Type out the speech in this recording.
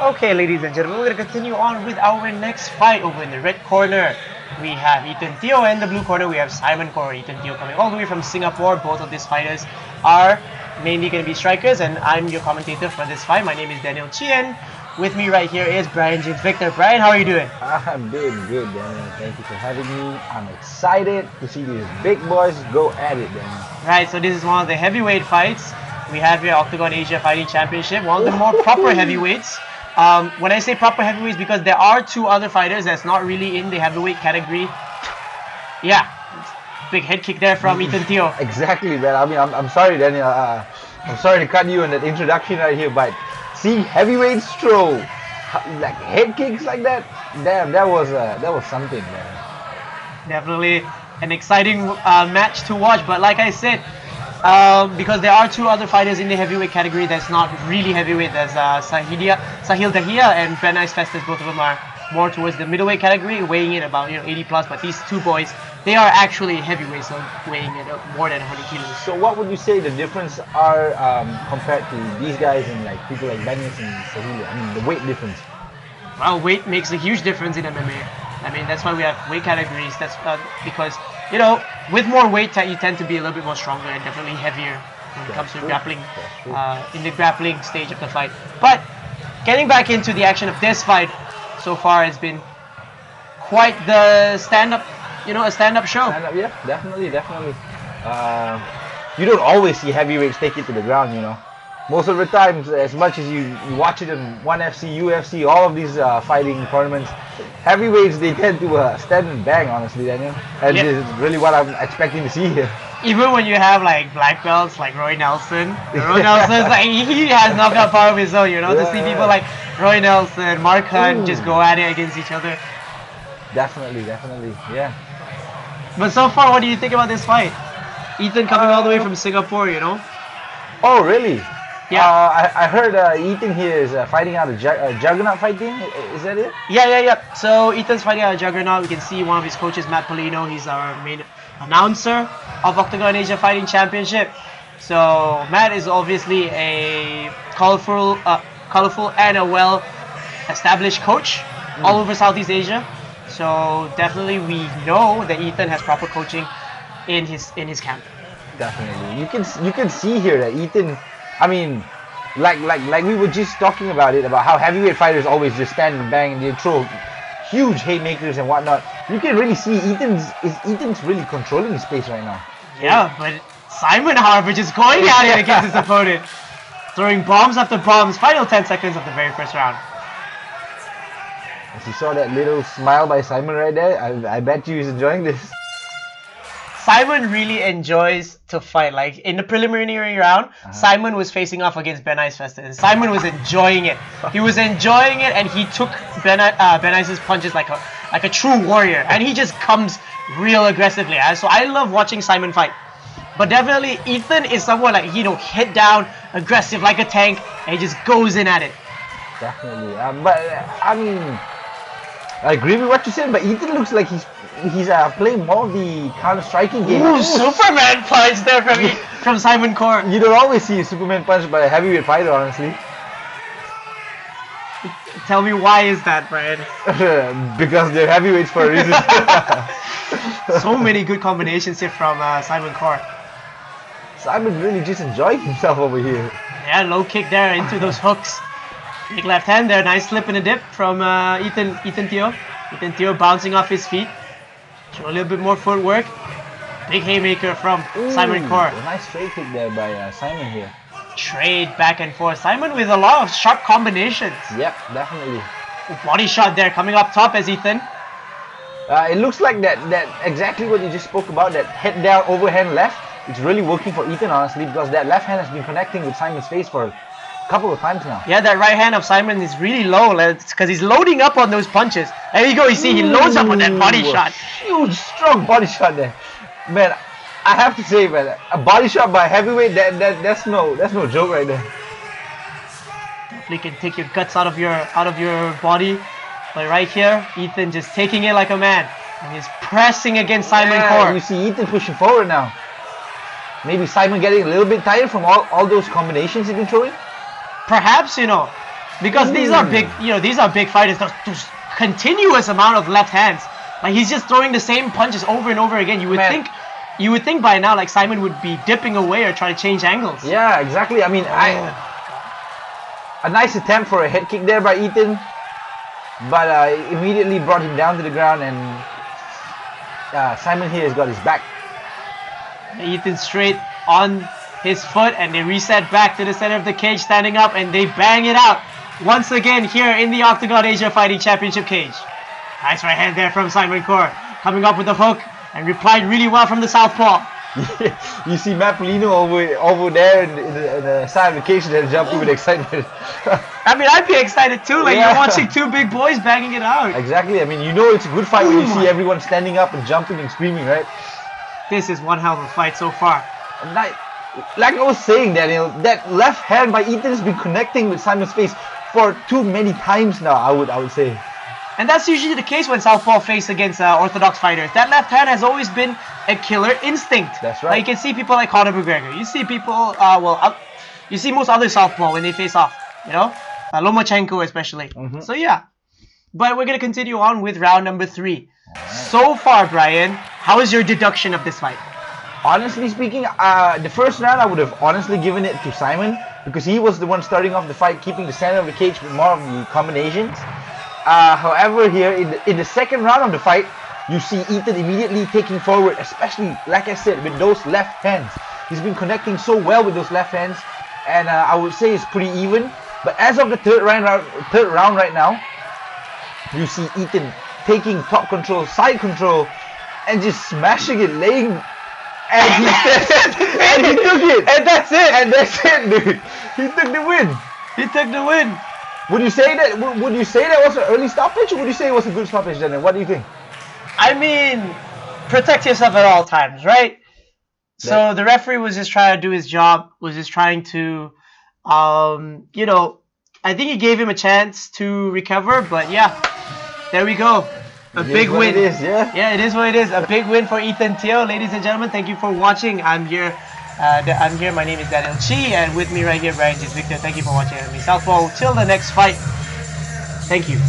Okay, ladies and gentlemen, we're going to continue on with our next fight over in the red corner. We have Ethan Teo, and the blue corner we have Simon Khor. Ethan Teo coming all the way from Singapore. Both of these fighters are mainly going to be strikers, and I'm your commentator for this fight. My name is Danial Chee, and with me right here is Brian James Victor. Brian, how are you doing? I'm doing good, Daniel. Thank you for having me. I'm excited to see these big boys go at it, Daniel. Right, so this is one of the heavyweight fights. We have here Octagon Asia Fighting Championship, one of the more proper heavyweights. When I say proper heavyweights, because there are two other fighters that's not really in the heavyweight category. Yeah, big head kick there from Ethan Teo. Exactly, man. I mean, I'm sorry, Daniel. I'm sorry to cut you in that introduction right here, but see, heavyweights throw like head kicks like that. Damn, that was something, man. Definitely an exciting match to watch. But like I said, because there are two other fighters in the heavyweight category that's not really heavyweight. There's Sahil Dahia and Ben Ice Festus. Both of them are more towards the middleweight category, weighing in about 80 plus. But these two boys, they are actually heavyweights, so weighing in more than 100 kilos. So, what would you say the difference are compared to these guys and like people like Banyas and Sahil? I mean, the weight difference. Well, weight makes a huge difference in MMA. I mean, that's why we have weight categories. That's because with more weight, you tend to be a little bit more stronger and definitely heavier when it comes to grappling, in the grappling stage of the fight. But getting back into the action of this fight, so far it's been quite the stand-up, a stand-up show. Stand up, yeah, definitely, definitely. You don't always see heavyweights take it to the ground. Most of the times, as much as you watch it in 1FC, UFC, all of these fighting tournaments, heavyweights, they tend to stand and bang, honestly, Daniel. And Yep. this is really what I'm expecting to see here. Even when you have like black belts like Roy Nelson, Roy Nelson's like he has knockout power of his own. To see people like Roy Nelson, Mark Hunt just go at it against each other. Definitely, definitely, yeah. But so far, what do you think about this fight? Ethan coming all the way from Singapore. Oh, really? Yeah. I heard Ethan here is fighting out a Juggernaut fighting. Is that it? Yeah. So Ethan's fighting out a Juggernaut. We can see one of his coaches, Matt Polino. He's our main announcer of Octagon Asia Fighting Championship. So Matt is obviously a colorful and a well-established coach all over Southeast Asia. So definitely we know that Ethan has proper coaching in his camp. Definitely. You can see here that Ethan. I mean, like we were just talking about how heavyweight fighters always just stand and bang and they throw huge haymakers and whatnot. You can really see Ethan's really controlling his space right now. Yeah, but Simon, however, just going at it against his opponent, throwing bombs after bombs. Final 10 seconds of the very first round. As you saw that little smile by Simon right there, I bet you he's enjoying this. Simon really enjoys to fight. Like in the preliminary round, Simon was facing off against Ben Ice Festus, and Simon was enjoying it. He was enjoying it, and he took Ben Ice's punches like a true warrior, and he just comes real aggressively. So I love watching Simon fight. But definitely, Ethan is someone like head down, aggressive like a tank, and he just goes in at it. Definitely, but I mean, I agree with what you said. But Ethan looks like he's playing more of the counter-striking game. Ooh, Superman punch there from Simon Khor. You don't always see a Superman punch by a heavyweight fighter, honestly. Tell me why is that, Brian? Because they're heavyweights for a reason. So many good combinations here from Simon Khor. Simon really just enjoying himself over here. Yeah, low kick there into those hooks. Big left hand there, nice slip and a dip from Ethan Teo. Ethan Teo bouncing off his feet. Show a little bit more footwork. Big haymaker from Simon Khor. A nice straight kick there by Simon here. Trade back and forth. Simon with a lot of sharp combinations. Yep, definitely. Body shot there coming up top as Ethan. It looks like that exactly what you just spoke about, that head down overhand left. It's really working for Ethan, honestly, because that left hand has been connecting with Simon's face for a couple of times now. Yeah, that right hand of Simon is really low because he's loading up on those punches. There you go, you see he loads up on that body shot. Huge, strong body shot there. Man, I have to say, man, a body shot by heavyweight, that's no joke right there. Definitely can take your guts out of your body. But right here, Ethan just taking it like a man. And he's pressing against Simon Khor. You see Ethan pushing forward now. Maybe Simon getting a little bit tired from all those combinations he's been throwing? Perhaps, because these are big, these are big fighters. There's continuous amount of left hands. Like he's just throwing the same punches over and over again. You would think by now like Simon would be dipping away or try to change angles. Yeah, exactly. I mean, a nice attempt for a head kick there by Ethan, but immediately brought him down to the ground, and Simon here has got his back. Ethan straight on his foot, and they reset back to the center of the cage, standing up, and they bang it out once again here in the Octagon Asia Fighting Championship cage. Nice right hand there from Simon Khor, coming up with the hook and replied really well from the southpaw. You see Matt Polino over there in the side of the cage there, jumping with excitement. I mean, I'd be excited too. Like you're watching two big boys banging it out. Exactly. I mean, you know it's a good fight when you see everyone standing up and jumping and screaming, right? This is one hell of a fight so far. Like I was saying, Daniel, that left hand by Ethan has been connecting with Simon's face for too many times now. I would say. And that's usually the case when southpaw face against orthodox fighters. That left hand has always been a killer instinct. That's right. Like you can see people like Conor McGregor. You see people, you see most other southpaw when they face off. Lomachenko especially. So yeah. But we're gonna continue on with round number 3. Right. So far, Brian, how is your deduction of this fight? Honestly speaking, the first round I would have honestly given it to Simon because he was the one starting off the fight, keeping the center of the cage with more of the combinations. However, here in the second round of the fight, you see Ethan immediately taking forward, especially, like I said, with those left hands. He's been connecting so well with those left hands, and I would say it's pretty even. But as of the third round right now, you see Ethan taking top control, side control, and just smashing it, laying, and he took it, and that's it, dude. He took the win. He took the win. Would you say that was an early stoppage, or would you say it was a good stoppage, then? What do you think? I mean, protect yourself at all times, right? So the referee was just trying to do his job, was just trying to, I think he gave him a chance to recover, but yeah, there we go. A big win. It is, yeah. Yeah, it is what it is. A big win for Ethan Teo. Ladies and gentlemen, thank you for watching. I'm here. My name is Danial Chee, and with me right here, Brian J. Victor. Thank you for watching Enemy Southpaw. Till the next fight. Thank you.